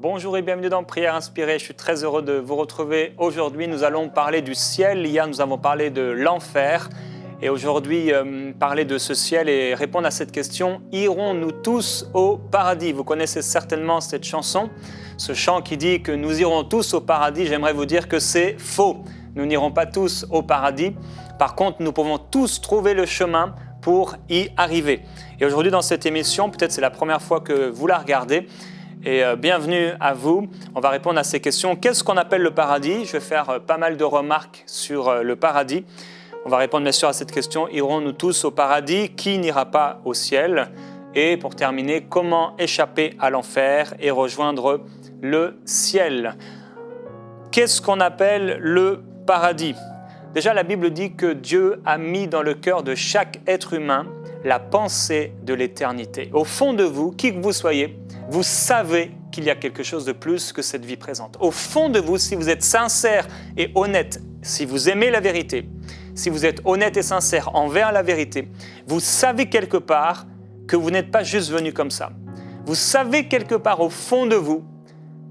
Bonjour et bienvenue dans Prière Inspirée. Je suis très heureux de vous retrouver. Aujourd'hui, nous allons parler du ciel. Hier, nous avons parlé de l'enfer. Et aujourd'hui, parler de ce ciel et répondre à cette question, irons-nous tous au paradis? Vous connaissez certainement cette chanson, ce chant qui dit que nous irons tous au paradis. J'aimerais vous dire que c'est faux. Nous n'irons pas tous au paradis. Par contre, nous pouvons tous trouver le chemin pour y arriver. Et aujourd'hui, dans cette émission, peut-être c'est la première fois que vous la regardez, et bienvenue à vous. On va répondre à ces questions. Qu'est-ce qu'on appelle le paradis? Je vais faire pas mal de remarques sur le paradis. On va répondre bien sûr à cette question. Irons-nous tous au paradis? Qui n'ira pas au ciel? Et pour terminer, comment échapper à l'enfer et rejoindre le ciel? Qu'est-ce qu'on appelle le paradis? Déjà, la Bible dit que Dieu a mis dans le cœur de chaque être humain la pensée de l'éternité. Au fond de vous, qui que vous soyez, vous savez qu'il y a quelque chose de plus que cette vie présente. Au fond de vous, si vous êtes sincère et honnête, si vous aimez la vérité, si vous êtes honnête et sincère envers la vérité, vous savez quelque part que vous n'êtes pas juste venu comme ça. Vous savez quelque part au fond de vous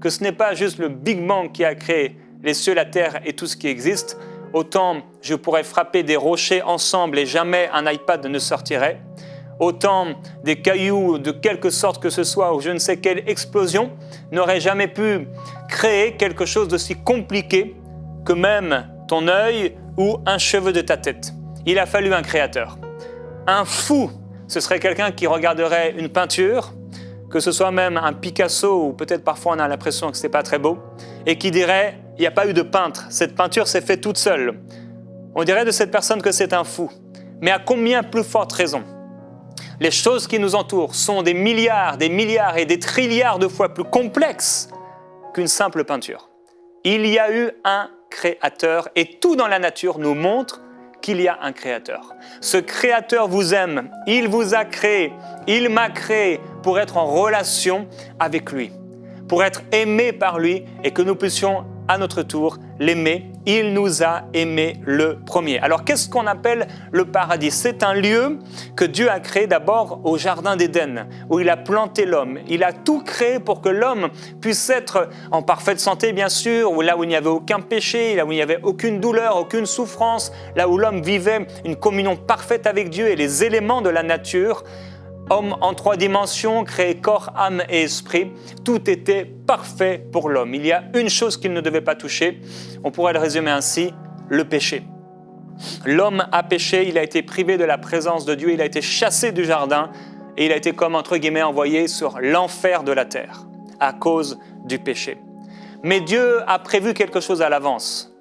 que ce n'est pas juste le Big Bang qui a créé les cieux, la terre et tout ce qui existe. Autant je pourrais frapper des rochers ensemble et jamais un iPad ne sortirait. Autant des cailloux de quelque sorte que ce soit ou je ne sais quelle explosion n'aurait jamais pu créer quelque chose d'aussi compliqué que même ton œil ou un cheveu de ta tête. Il a fallu un créateur. Un fou, ce serait quelqu'un qui regarderait une peinture, que ce soit même un Picasso ou peut-être parfois on a l'impression que ce n'est pas très beau, et qui dirait « il n'y a pas eu de peintre, cette peinture s'est faite toute seule ». On dirait de cette personne que c'est un fou. Mais à combien plus forte raison? Les choses qui nous entourent sont des milliards et des trilliards de fois plus complexes qu'une simple peinture. Il y a eu un créateur et tout dans la nature nous montre qu'il y a un créateur. Ce créateur vous aime, il vous a créé, il m'a créé pour être en relation avec lui, pour être aimé par lui et que nous puissions à notre tour l'aimer. Il nous a aimés le premier. Alors qu'est-ce qu'on appelle le paradis? C'est un lieu que Dieu a créé d'abord au jardin d'Éden, où il a planté l'homme. Il a tout créé pour que l'homme puisse être en parfaite santé, bien sûr, ou là où il n'y avait aucun péché, là où il n'y avait aucune douleur, aucune souffrance, là où l'homme vivait une communion parfaite avec Dieu et les éléments de la nature. Homme en 3 dimensions, créé corps, âme et esprit, tout était parfait pour l'homme. Il y a une chose qu'il ne devait pas toucher, on pourrait le résumer ainsi, le péché. L'homme a péché, il a été privé de la présence de Dieu, il a été chassé du jardin et il a été comme entre guillemets envoyé sur l'enfer de la terre à cause du péché. Mais Dieu a prévu quelque chose à l'avance.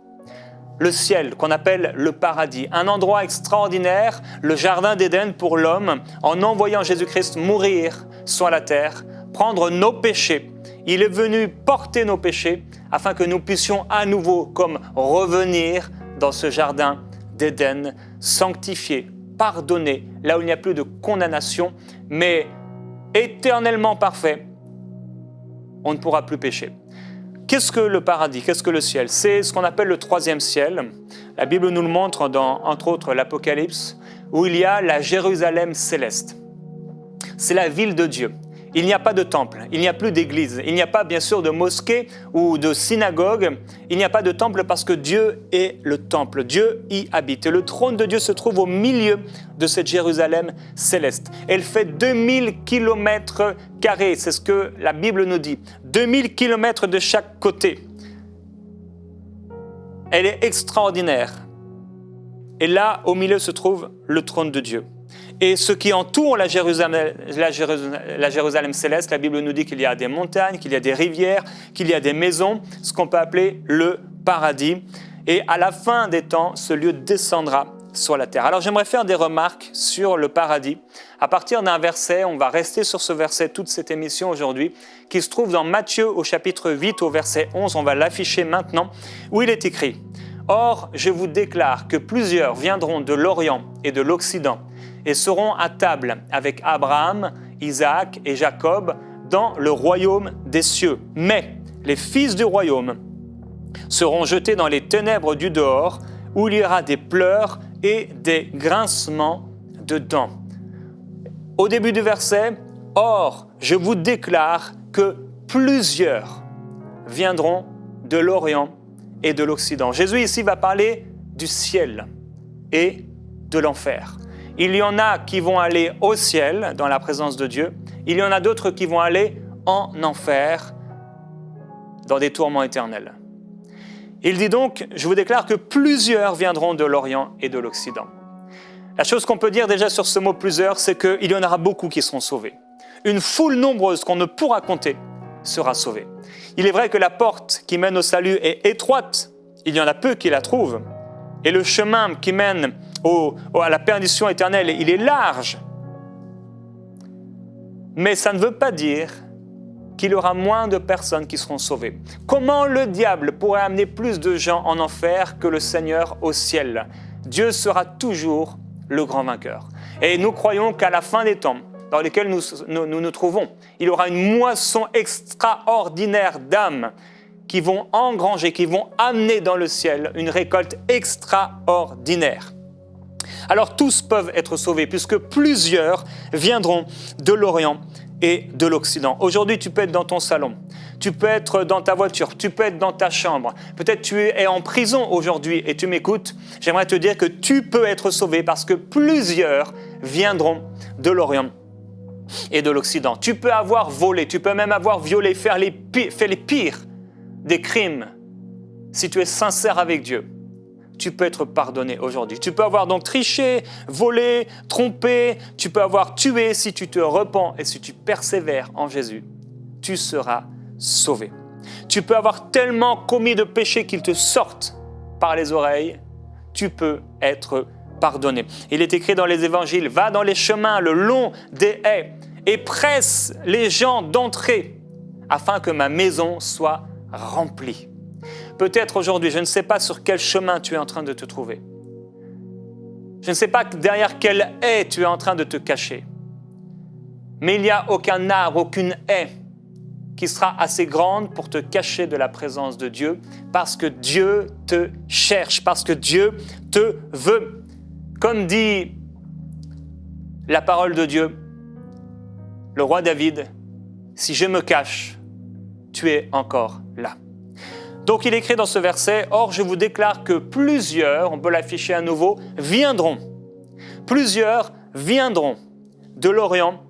Le ciel, qu'on appelle le paradis, un endroit extraordinaire, le jardin d'Éden pour l'homme, en envoyant Jésus-Christ mourir sur la terre, prendre nos péchés. Il est venu porter nos péchés afin que nous puissions à nouveau comme revenir dans ce jardin d'Éden, sanctifié, pardonné, là où il n'y a plus de condamnation, mais éternellement parfait, on ne pourra plus pécher. Qu'est-ce que le paradis? Qu'est-ce que le ciel? C'est ce qu'on appelle le 3e ciel. La Bible nous le montre dans, entre autres, l'Apocalypse, où il y a la Jérusalem céleste. C'est la ville de Dieu. Il n'y a pas de temple, il n'y a plus d'église, il n'y a pas bien sûr de mosquée ou de synagogue, il n'y a pas de temple parce que Dieu est le temple, Dieu y habite. Et le trône de Dieu se trouve au milieu de cette Jérusalem céleste. Elle fait 2000 km², c'est ce que la Bible nous dit, 2000 km de chaque côté. Elle est extraordinaire. Et là, au milieu se trouve le trône de Dieu. Et ce qui entoure la Jérusalem céleste, la Bible nous dit qu'il y a des montagnes, qu'il y a des rivières, qu'il y a des maisons, ce qu'on peut appeler le paradis. Et à la fin des temps, ce lieu descendra sur la terre. Alors j'aimerais faire des remarques sur le paradis. À partir d'un verset, on va rester sur ce verset toute cette émission aujourd'hui, qui se trouve dans Matthieu au chapitre 8 au verset 11, on va l'afficher maintenant, où il est écrit « Or, je vous déclare que plusieurs viendront de l'Orient et de l'Occident, et seront à table avec Abraham, Isaac et Jacob dans le royaume des cieux. Mais les fils du royaume seront jetés dans les ténèbres du dehors, où il y aura des pleurs et des grincements de dents. » Au début du verset, « Or, je vous déclare que plusieurs viendront de l'Orient et de l'Occident. Jésus ici va parler du ciel et de l'enfer. Il y en a qui vont aller au ciel, dans la présence de Dieu. Il y en a d'autres qui vont aller en enfer, dans des tourments éternels. Il dit donc, je vous déclare que plusieurs viendront de l'Orient et de l'Occident. La chose qu'on peut dire déjà sur ce mot plusieurs, c'est qu'il y en aura beaucoup qui seront sauvés. Une foule nombreuse qu'on ne pourra compter sera sauvée. Il est vrai que la porte qui mène au salut est étroite, il y en a peu qui la trouvent, et le chemin qui mène à la perdition éternelle, il est large. Mais ça ne veut pas dire qu'il y aura moins de personnes qui seront sauvées. Comment le diable pourrait amener plus de gens en enfer que le Seigneur au ciel? Dieu sera toujours le grand vainqueur. Et nous croyons qu'à la fin des temps, dans lesquels nous trouvons, il y aura une moisson extraordinaire d'âmes qui vont engranger, qui vont amener dans le ciel une récolte extraordinaire. Alors tous peuvent être sauvés puisque plusieurs viendront de l'Orient et de l'Occident. Aujourd'hui, tu peux être dans ton salon, tu peux être dans ta voiture, tu peux être dans ta chambre. Peut-être tu es en prison aujourd'hui et tu m'écoutes. J'aimerais te dire que tu peux être sauvé parce que plusieurs viendront de l'Orient et de l'Occident. Tu peux avoir volé, tu peux même avoir violé, fait les pires des crimes. Si tu es sincère avec Dieu, tu peux être pardonné aujourd'hui. Tu peux avoir donc triché, volé, trompé, tu peux avoir tué. Si tu te repens et si tu persévères en Jésus, tu seras sauvé. Tu peux avoir tellement commis de péchés qu'ils te sortent par les oreilles, tu peux être pardonné. Il est écrit dans les évangiles, va dans les chemins le long des haies et presse les gens d'entrer afin que ma maison soit remplie. Peut-être aujourd'hui, je ne sais pas sur quel chemin tu es en train de te trouver. Je ne sais pas derrière quelle haie tu es en train de te cacher. Mais il n'y a aucun arbre, aucune haie qui sera assez grande pour te cacher de la présence de Dieu parce que Dieu te cherche, parce que Dieu te veut. Comme dit la parole de Dieu, le roi David, si je me cache, tu es encore là. Donc il écrit dans ce verset, « Or je vous déclare que plusieurs, on peut l'afficher à nouveau, viendront. Plusieurs viendront de l'Orient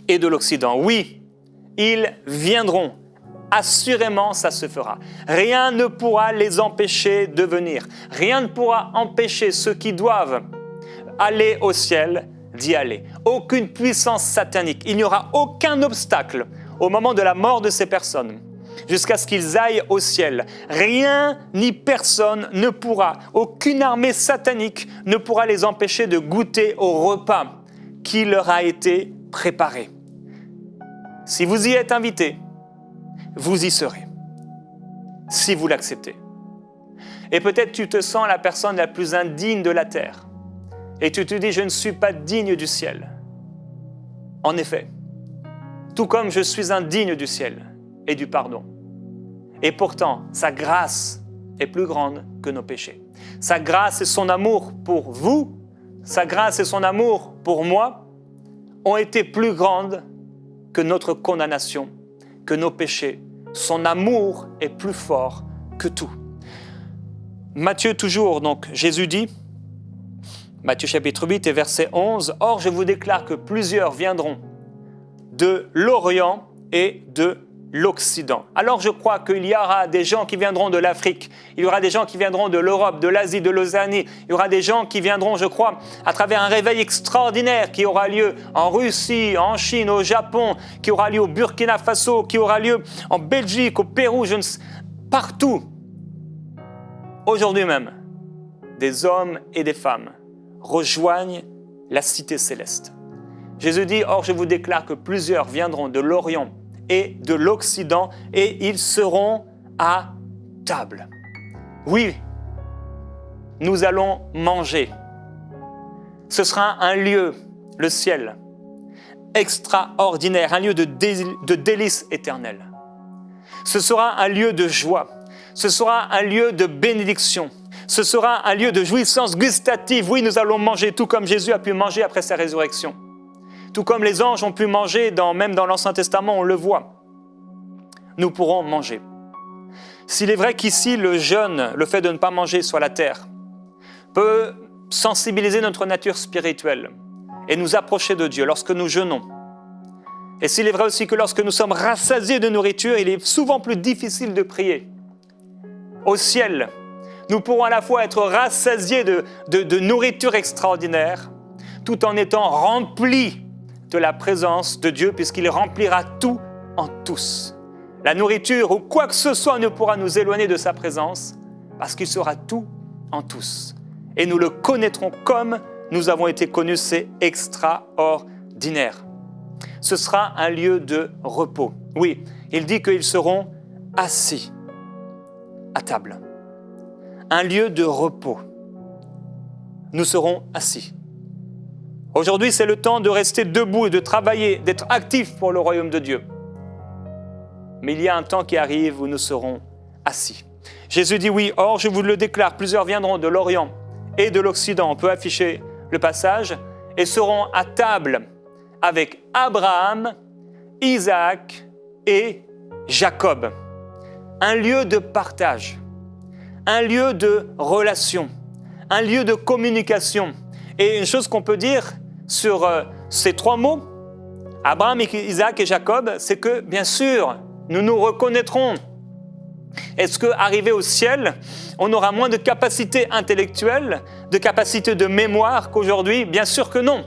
et de l'Occident. Oui, ils viendront. Assurément, ça se fera. Rien ne pourra les empêcher de venir. Rien ne pourra empêcher ceux qui doivent aller au ciel d'y aller. Aucune puissance satanique. Il n'y aura aucun obstacle au moment de la mort de ces personnes jusqu'à ce qu'ils aillent au ciel. Rien ni personne ne pourra, aucune armée satanique ne pourra les empêcher de goûter au repas qui leur a été préparé. Si vous y êtes invités, vous y serez, si vous l'acceptez. Et peut-être tu te sens la personne la plus indigne de la terre, et tu te dis, je ne suis pas digne du ciel. En effet, tout comme je suis indigne du ciel et du pardon. Et pourtant, sa grâce est plus grande que nos péchés. Sa grâce et son amour pour vous, sa grâce et son amour pour moi, ont été plus grandes que notre condamnation, que nos péchés. Son amour est plus fort que tout. Matthieu toujours, donc, Jésus dit, Matthieu chapitre 8 et verset 11, « Or je vous déclare que plusieurs viendront de l'Orient et de l'Occident. » Alors je crois qu'il y aura des gens qui viendront de l'Afrique, il y aura des gens qui viendront de l'Europe, de l'Asie, de l'Océanie, il y aura des gens qui viendront, je crois, à travers un réveil extraordinaire qui aura lieu en Russie, en Chine, au Japon, qui aura lieu au Burkina Faso, qui aura lieu en Belgique, au Pérou, partout. Aujourd'hui même, des hommes et des femmes rejoignent la cité céleste. Jésus dit, « Or je vous déclare que plusieurs viendront de l'Orient et de l'Occident et ils seront à table. » Oui, nous allons manger. Ce sera un lieu, le ciel, extraordinaire, un lieu de délices éternelles. Ce sera un lieu de joie. Ce sera un lieu de bénédiction. Ce sera un lieu de jouissance gustative. Oui, nous allons manger tout comme Jésus a pu manger après sa résurrection. Tout comme les anges ont pu manger, même dans l'Ancien Testament, on le voit. Nous pourrons manger. S'il est vrai qu'ici, le jeûne, le fait de ne pas manger sur la terre, peut sensibiliser notre nature spirituelle et nous approcher de Dieu lorsque nous jeûnons. Et s'il est vrai aussi que lorsque nous sommes rassasiés de nourriture, il est souvent plus difficile de prier. Au ciel, nous pourrons à la fois être rassasiés de nourriture extraordinaire, tout en étant remplis de la présence de Dieu, puisqu'il remplira tout en tous. La nourriture ou quoi que ce soit ne pourra nous éloigner de sa présence, parce qu'il sera tout en tous. Et nous le connaîtrons comme nous avons été connus, c'est extraordinaire. Ce sera un lieu de repos. Oui, il dit qu'ils seront assis à table. Un lieu de repos. Nous serons assis. Aujourd'hui, c'est le temps de rester debout et de travailler, d'être actifs pour le royaume de Dieu. Mais il y a un temps qui arrive où nous serons assis. Jésus dit oui, or je vous le déclare, plusieurs viendront de l'Orient et de l'Occident, on peut afficher le passage, et seront à table avec Abraham, Isaac et Jacob. Un lieu de partage, un lieu de relation, un lieu de communication. Et une chose qu'on peut dire sur ces trois mots, Abraham, Isaac et Jacob, c'est que, bien sûr, nous nous reconnaîtrons. Est-ce qu'arrivé au ciel, on aura moins de capacité intellectuelle, de capacité de mémoire qu'aujourd'hui? Bien sûr que non.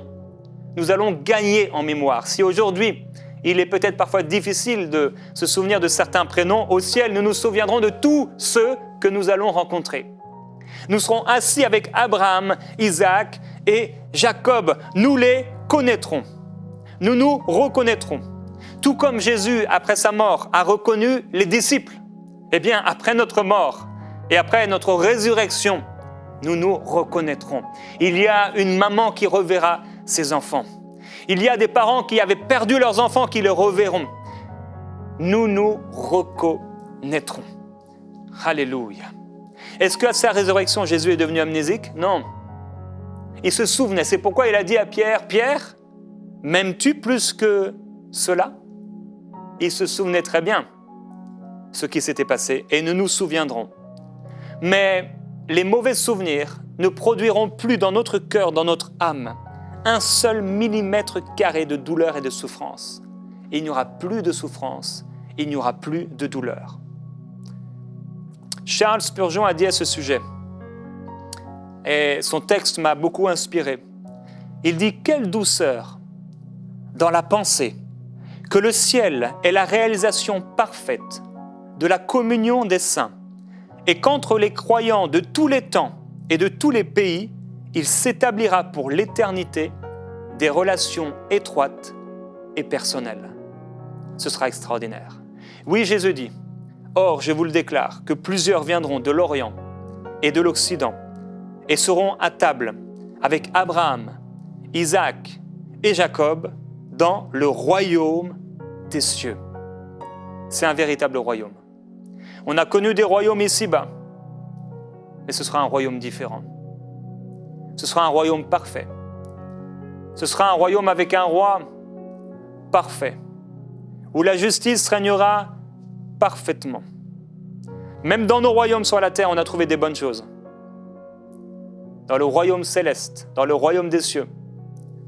Nous allons gagner en mémoire. Si aujourd'hui, il est peut-être parfois difficile de se souvenir de certains prénoms, au ciel, nous nous souviendrons de tous ceux que nous allons rencontrer. Nous serons assis avec Abraham, Isaac et Jacob. Nous les connaîtrons. Nous nous reconnaîtrons. Tout comme Jésus, après sa mort, a reconnu les disciples, eh bien, après notre mort et après notre résurrection, nous nous reconnaîtrons. Il y a une maman qui reverra ses enfants. Il y a des parents qui avaient perdu leurs enfants qui les reverront. Nous nous reconnaîtrons. Alléluia. Est-ce qu'à sa résurrection, Jésus est devenu amnésique? Non. Il se souvenait. C'est pourquoi il a dit à Pierre, « Pierre, m'aimes-tu plus que cela ?» Il se souvenait très bien ce qui s'était passé et nous nous souviendrons. Mais les mauvais souvenirs ne produiront plus dans notre cœur, dans notre âme, un seul millimètre carré de douleur et de souffrance. Il n'y aura plus de souffrance, il n'y aura plus de douleur. Charles Spurgeon a dit à ce sujet, et son texte m'a beaucoup inspiré. Il dit « Quelle douceur dans la pensée que le ciel est la réalisation parfaite de la communion des saints et qu'entre les croyants de tous les temps et de tous les pays, il s'établira pour l'éternité des relations étroites et personnelles. » Ce sera extraordinaire. Oui, Jésus dit, « Or, je vous le déclare, que plusieurs viendront de l'Orient et de l'Occident et seront à table avec Abraham, Isaac et Jacob dans le royaume des cieux. » C'est un véritable royaume. On a connu des royaumes ici-bas, mais ce sera un royaume différent. Ce sera un royaume parfait. Ce sera un royaume avec un roi parfait, où la justice régnera parfaitement. Même dans nos royaumes sur la terre, on a trouvé des bonnes choses. Dans le royaume céleste, dans le royaume des cieux,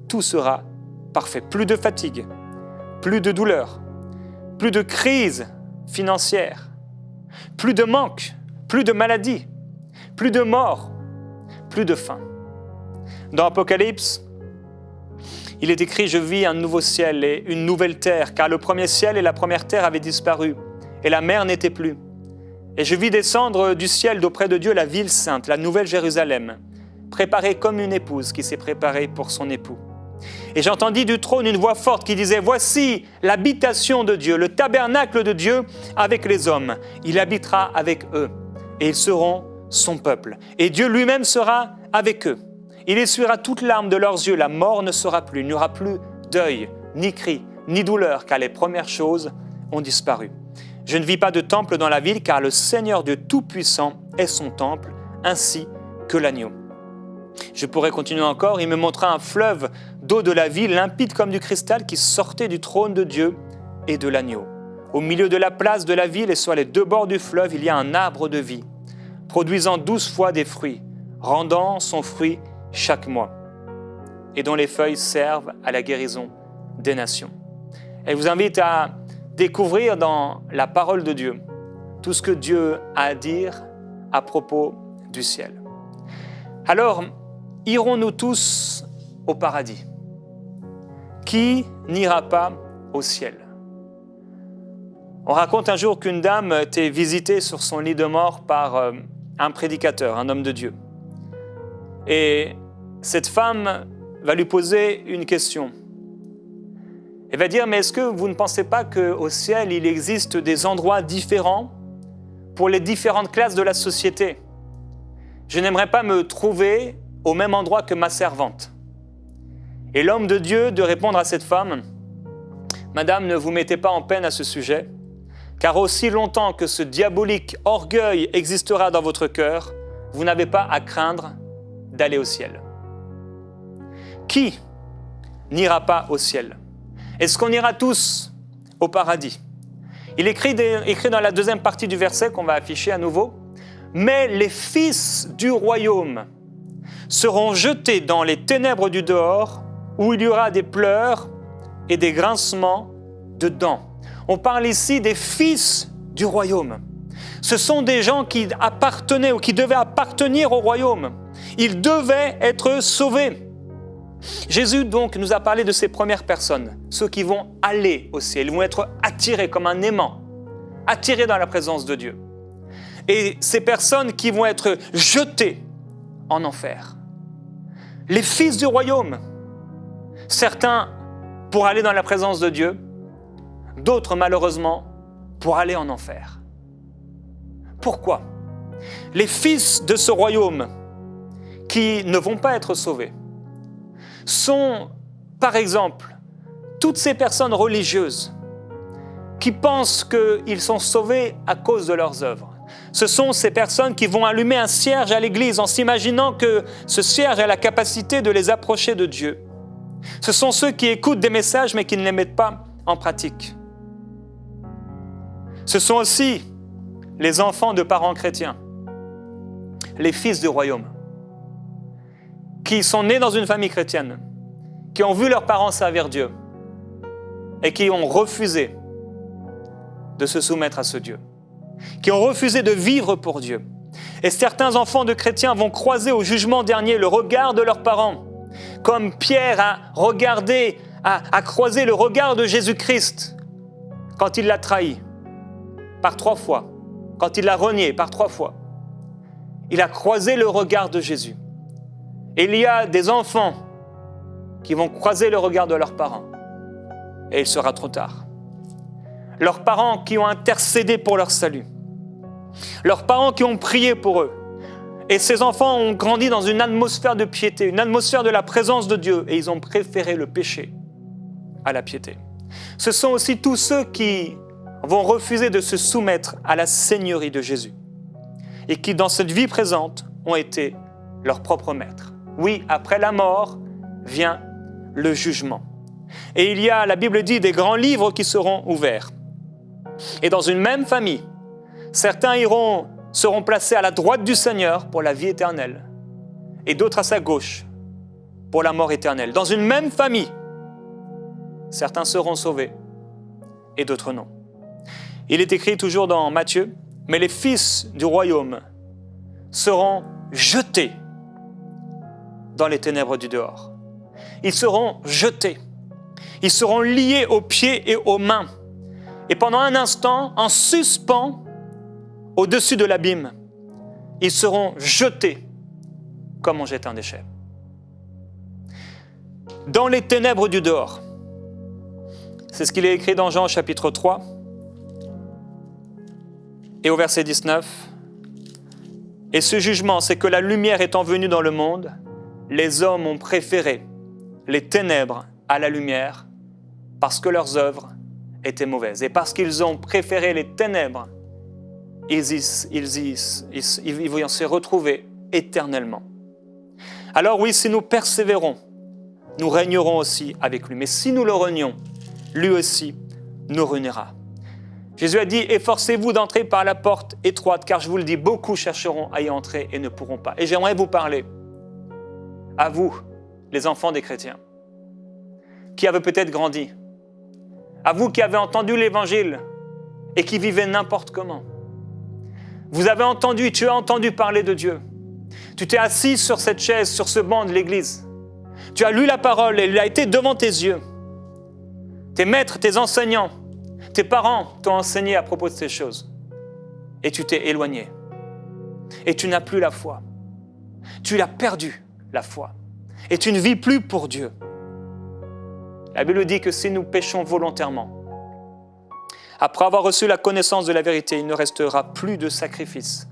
tout sera parfait. Plus de fatigue, plus de douleur, plus de crise financière, plus de manque, plus de maladie, plus de mort, plus de faim. Dans Apocalypse, il est écrit « Je vis un nouveau ciel et une nouvelle terre, car le premier ciel et la première terre avaient disparu, et la mer n'était plus. Et je vis descendre du ciel d'auprès de Dieu la ville sainte, la nouvelle Jérusalem, préparée comme une épouse qui s'est préparée pour son époux. Et j'entendis du trône une voix forte qui disait « Voici l'habitation de Dieu, le tabernacle de Dieu avec les hommes. Il habitera avec eux, et ils seront son peuple. Et Dieu lui-même sera avec eux. Il essuiera toute larme de leurs yeux, la mort ne sera plus, il n'y aura plus deuil, ni cri, ni douleur, car les premières choses ont disparu. Je ne vis pas de temple dans la ville, car le Seigneur Dieu Tout-Puissant est son temple, ainsi que l'agneau. » Je pourrais continuer encore, il me montra un fleuve d'eau de la vie, limpide comme du cristal, qui sortait du trône de Dieu et de l'agneau. Au milieu de la place de la ville et sur les deux bords du fleuve, il y a un arbre de vie, produisant 12 fois des fruits, rendant son fruit chaque mois, et dont les feuilles servent à la guérison des nations. Et je vous invite à découvrir dans la parole de Dieu tout ce que Dieu a à dire à propos du ciel. Alors, irons-nous tous au paradis? Qui n'ira pas au ciel? On raconte un jour qu'une dame était visitée sur son lit de mort par un prédicateur, un homme de Dieu. Et cette femme va lui poser une question. Elle va dire, mais est-ce que vous ne pensez pas qu'au ciel, il existe des endroits différents pour les différentes classes de la société? Je n'aimerais pas me trouver au même endroit que ma servante. Et l'homme de Dieu de répondre à cette femme, Madame, ne vous mettez pas en peine à ce sujet, car aussi longtemps que ce diabolique orgueil existera dans votre cœur, vous n'avez pas à craindre d'aller au ciel. Qui n'ira pas au ciel? Est-ce qu'on ira tous au paradis? Il écrit dans la deuxième partie du verset qu'on va afficher à nouveau, « Mais les fils du royaume seront jetés dans les ténèbres du dehors, où il y aura des pleurs et des grincements de dents. » On parle ici des fils du royaume. Ce sont des gens qui appartenaient ou qui devaient appartenir au royaume. Ils devaient être sauvés. Jésus donc nous a parlé de ces premières personnes, ceux qui vont aller au ciel, ils vont être attirés comme un aimant, attirés dans la présence de Dieu. Et ces personnes qui vont être jetées en enfer. Les fils du royaume, certains pour aller dans la présence de Dieu, d'autres malheureusement pour aller en enfer. Pourquoi? Les fils de ce royaume qui ne vont pas être sauvés sont, par exemple, toutes ces personnes religieuses qui pensent qu'ils sont sauvés à cause de leurs œuvres. Ce sont ces personnes qui vont allumer un cierge à l'église en s'imaginant que ce cierge a la capacité de les approcher de Dieu. Ce sont ceux qui écoutent des messages mais qui ne les mettent pas en pratique. Ce sont aussi les enfants de parents chrétiens, les fils du royaume, qui sont nés dans une famille chrétienne, qui ont vu leurs parents servir Dieu et qui ont refusé de se soumettre à ce Dieu, qui ont refusé de vivre pour Dieu. Et certains enfants de chrétiens vont croiser au jugement dernier le regard de leurs parents, comme Pierre a croisé le regard de Jésus-Christ quand il l'a trahi par 3 fois, quand il l'a renié par 3 fois. Il a croisé le regard de Jésus. Et il y a des enfants qui vont croiser le regard de leurs parents. Et il sera trop tard. Leurs parents qui ont intercédé pour leur salut. Leurs parents qui ont prié pour eux. Et ces enfants ont grandi dans une atmosphère de piété, une atmosphère de la présence de Dieu. Et ils ont préféré le péché à la piété. Ce sont aussi tous ceux qui vont refuser de se soumettre à la seigneurie de Jésus. Et qui, dans cette vie présente, ont été leurs propres maîtres. Oui, après la mort vient le jugement. Et il y a, la Bible dit, des grands livres qui seront ouverts. Et dans une même famille, certains seront placés à la droite du Seigneur pour la vie éternelle et d'autres à sa gauche pour la mort éternelle. Dans une même famille, certains seront sauvés et d'autres non. Il est écrit toujours dans Matthieu, « Mais les fils du royaume seront jetés dans les ténèbres du dehors. » Ils seront jetés. Ils seront liés aux pieds et aux mains. Et pendant un instant, en suspens au-dessus de l'abîme, ils seront jetés comme on jette un déchet. Dans les ténèbres du dehors. C'est ce qu'il est écrit dans Jean chapitre 3 et au verset 19. « Et ce jugement, c'est que la lumière étant venue dans le monde, les hommes ont préféré les ténèbres à la lumière parce que leurs œuvres étaient mauvaises. Et parce qu'ils ont préféré les ténèbres, ils vont se retrouver éternellement. Alors oui, si nous persévérons, nous régnerons aussi avec lui. Mais si nous le renions, lui aussi nous ruinera. Jésus a dit, efforcez-vous d'entrer par la porte étroite, car je vous le dis, beaucoup chercheront à y entrer et ne pourront pas. Et j'aimerais vous parler, à vous, les enfants des chrétiens, qui avez peut-être grandi, à vous qui avez entendu l'évangile et qui vivez n'importe comment. Tu as entendu parler de Dieu. Tu t'es assis sur cette chaise, sur ce banc de l'église. Tu as lu la parole et elle a été devant tes yeux. Tes maîtres, tes enseignants, tes parents t'ont enseigné à propos de ces choses. Et tu t'es éloigné. Et tu n'as plus la foi. Tu l'as perdu, la foi. Et tu ne vis plus pour Dieu. La Bible dit que si nous péchons volontairement, après avoir reçu la connaissance de la vérité, il ne restera plus de sacrifice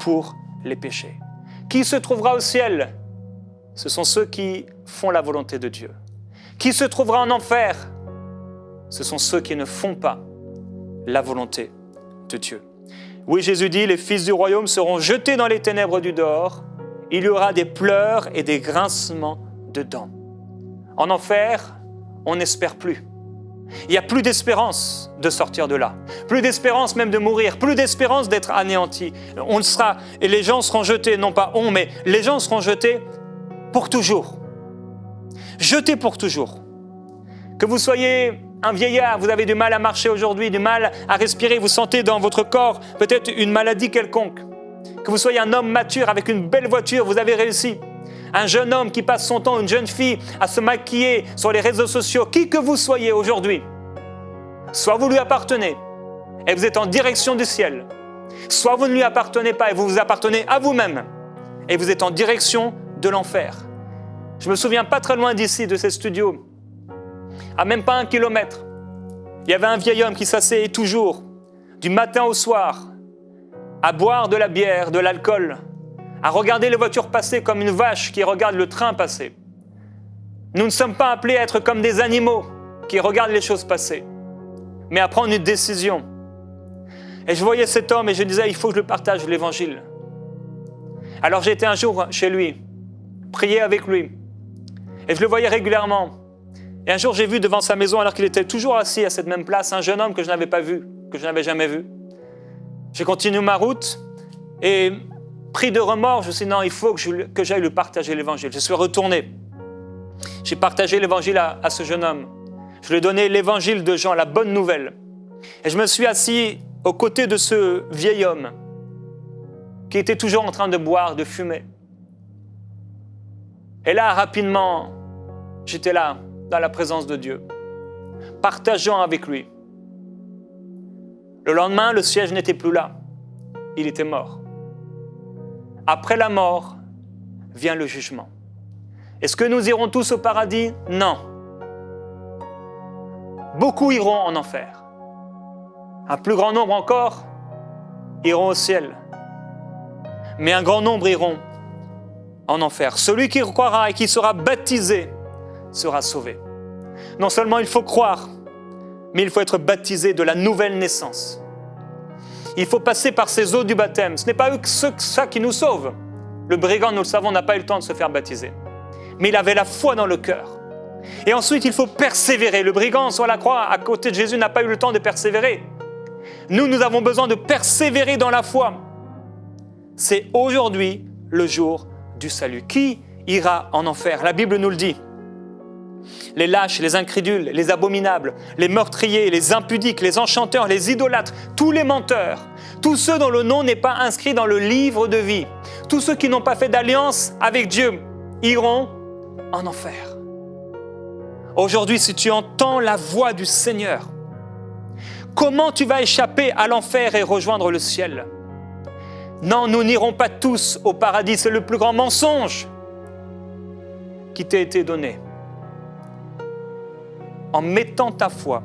pour les péchés. Qui se trouvera au ciel? Ce sont ceux qui font la volonté de Dieu. Qui se trouvera en enfer? Ce sont ceux qui ne font pas la volonté de Dieu. Oui, Jésus dit, les fils du royaume seront jetés dans les ténèbres du dehors. Il y aura des pleurs et des grincements de dents. En enfer, on n'espère plus. Il n'y a plus d'espérance de sortir de là. Plus d'espérance même de mourir. Plus d'espérance d'être anéanti. Et les gens seront jetés, non pas mais les gens seront jetés pour toujours. Jetés pour toujours. Que vous soyez un vieillard, vous avez du mal à marcher aujourd'hui, du mal à respirer, vous sentez dans votre corps peut-être une maladie quelconque. Que vous soyez un homme mature avec une belle voiture, vous avez réussi. Un jeune homme qui passe son temps, une jeune fille, à se maquiller sur les réseaux sociaux, qui que vous soyez aujourd'hui, soit vous lui appartenez et vous êtes en direction du ciel, soit vous ne lui appartenez pas et vous vous appartenez à vous-même et vous êtes en direction de l'enfer. Je me souviens pas très loin d'ici, de ces studios, à même pas 1 kilomètre, il y avait un vieil homme qui s'asseyait toujours, du matin au soir, à boire de la bière, de l'alcool, à regarder les voitures passer comme une vache qui regarde le train passer. Nous ne sommes pas appelés à être comme des animaux qui regardent les choses passer, mais à prendre une décision. Et je voyais cet homme et je disais, il faut que je le partage l'évangile. Alors j'étais un jour chez lui, prier avec lui, et je le voyais régulièrement. Et un jour j'ai vu devant sa maison, alors qu'il était toujours assis à cette même place, un jeune homme que je n'avais pas vu, que je n'avais jamais vu. J'ai continué ma route et pris de remords, je me suis dit non, il faut que j'aille lui partager l'évangile. Je suis retourné. J'ai partagé l'évangile à ce jeune homme. Je lui ai donné l'évangile de Jean, la bonne nouvelle. Et je me suis assis aux côtés de ce vieil homme qui était toujours en train de boire, de fumer. Et là, rapidement, j'étais là, dans la présence de Dieu, partageant avec lui. Le lendemain, le siège n'était plus là. Il était mort. Après la mort, vient le jugement. Est-ce que nous irons tous au paradis? Non. Beaucoup iront en enfer. Un plus grand nombre encore iront au ciel. Mais un grand nombre iront en enfer. Celui qui croira et qui sera baptisé sera sauvé. Non seulement il faut croire, mais il faut être baptisé de la nouvelle naissance. Il faut passer par ces eaux du baptême. Ce n'est pas ça qui nous sauve. Le brigand, nous le savons, n'a pas eu le temps de se faire baptiser. Mais il avait la foi dans le cœur. Et ensuite, il faut persévérer. Le brigand sur la croix, à côté de Jésus, n'a pas eu le temps de persévérer. Nous avons besoin de persévérer dans la foi. C'est aujourd'hui le jour du salut. Qui ira en enfer? La Bible nous le dit. Les lâches, les incrédules, les abominables, les meurtriers, les impudiques, les enchanteurs, les idolâtres, tous les menteurs, tous ceux dont le nom n'est pas inscrit dans le livre de vie, tous ceux qui n'ont pas fait d'alliance avec Dieu, iront en enfer. Aujourd'hui, si tu entends la voix du Seigneur, comment tu vas échapper à l'enfer et rejoindre le ciel? Non, nous n'irons pas tous au paradis, c'est le plus grand mensonge qui t'a été donné. En mettant ta foi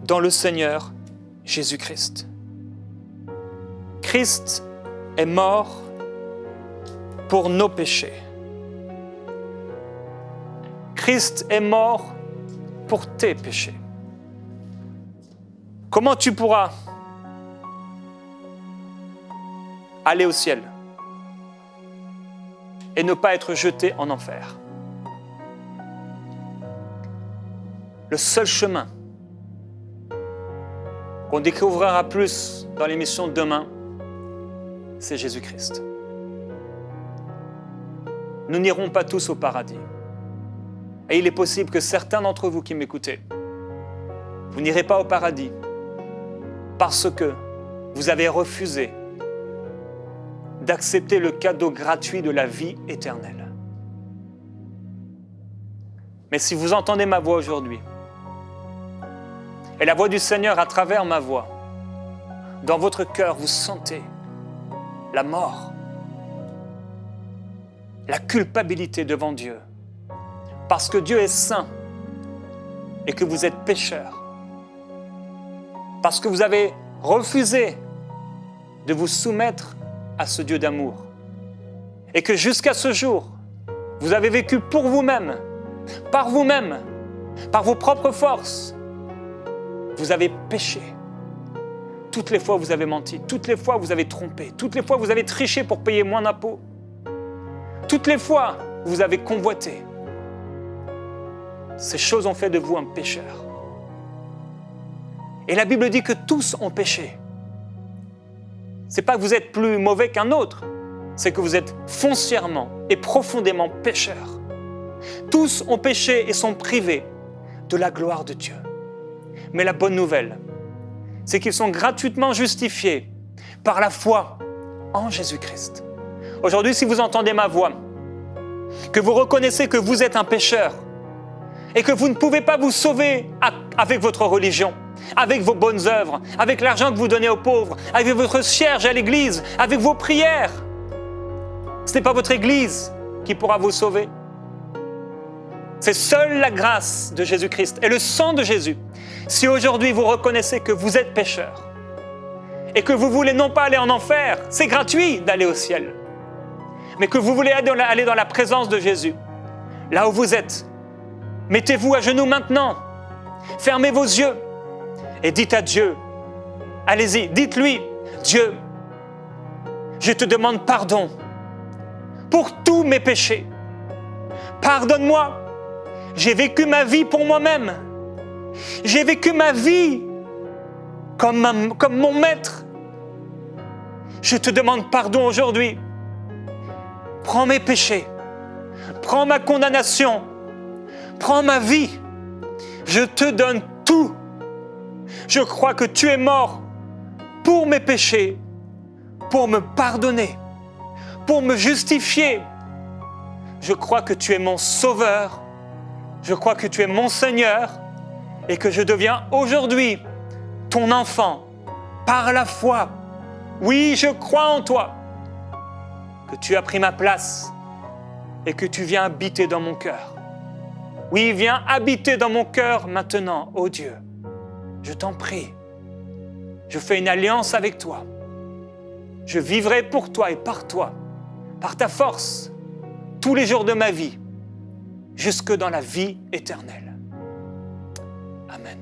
dans le Seigneur Jésus-Christ. Christ est mort pour nos péchés. Christ est mort pour tes péchés. Comment tu pourras aller au ciel et ne pas être jeté en enfer? Le seul chemin qu'on découvrira plus dans l'émission de demain, c'est Jésus-Christ. Nous n'irons pas tous au paradis. Et il est possible que certains d'entre vous qui m'écoutez, vous n'irez pas au paradis parce que vous avez refusé d'accepter le cadeau gratuit de la vie éternelle. Mais si vous entendez ma voix aujourd'hui, et la voix du Seigneur à travers ma voix, dans votre cœur, vous sentez la mort, la culpabilité devant Dieu, parce que Dieu est saint et que vous êtes pécheur, parce que vous avez refusé de vous soumettre à ce Dieu d'amour, et que jusqu'à ce jour, vous avez vécu pour vous-même, par vous-même, par vos propres forces. Vous avez péché. Toutes les fois vous avez menti, toutes les fois vous avez trompé, toutes les fois vous avez triché pour payer moins d'impôts, toutes les fois vous avez convoité. Ces choses ont fait de vous un pécheur. Et la Bible dit que tous ont péché. Ce n'est pas que vous êtes plus mauvais qu'un autre, c'est que vous êtes foncièrement et profondément pécheurs. Tous ont péché et sont privés de la gloire de Dieu. Mais la bonne nouvelle, c'est qu'ils sont gratuitement justifiés par la foi en Jésus-Christ. Aujourd'hui, si vous entendez ma voix, que vous reconnaissez que vous êtes un pécheur et que vous ne pouvez pas vous sauver avec votre religion, avec vos bonnes œuvres, avec l'argent que vous donnez aux pauvres, avec votre cierge à l'église, avec vos prières, ce n'est pas votre église qui pourra vous sauver. C'est seule la grâce de Jésus-Christ et le sang de Jésus. Si aujourd'hui vous reconnaissez que vous êtes pécheur et que vous voulez non pas aller en enfer, c'est gratuit d'aller au ciel, mais que vous voulez aller dans la présence de Jésus, là où vous êtes, mettez-vous à genoux maintenant, fermez vos yeux et dites à Dieu, allez-y, dites-lui, Dieu, je te demande pardon pour tous mes péchés. Pardonne-moi. J'ai vécu ma vie pour moi-même. J'ai vécu ma vie comme mon maître. Je te demande pardon aujourd'hui. Prends mes péchés. Prends ma condamnation. Prends ma vie. Je te donne tout. Je crois que tu es mort pour mes péchés, pour me pardonner, pour me justifier. Je crois que tu es mon sauveur. Je crois que tu es mon Seigneur et que je deviens aujourd'hui ton enfant par la foi. Oui, je crois en toi, que tu as pris ma place et que tu viens habiter dans mon cœur. Oui, viens habiter dans mon cœur maintenant, ô Dieu. Je t'en prie. Je fais une alliance avec toi. Je vivrai pour toi et par toi, par ta force, tous les jours de ma vie, jusque dans la vie éternelle. Amen.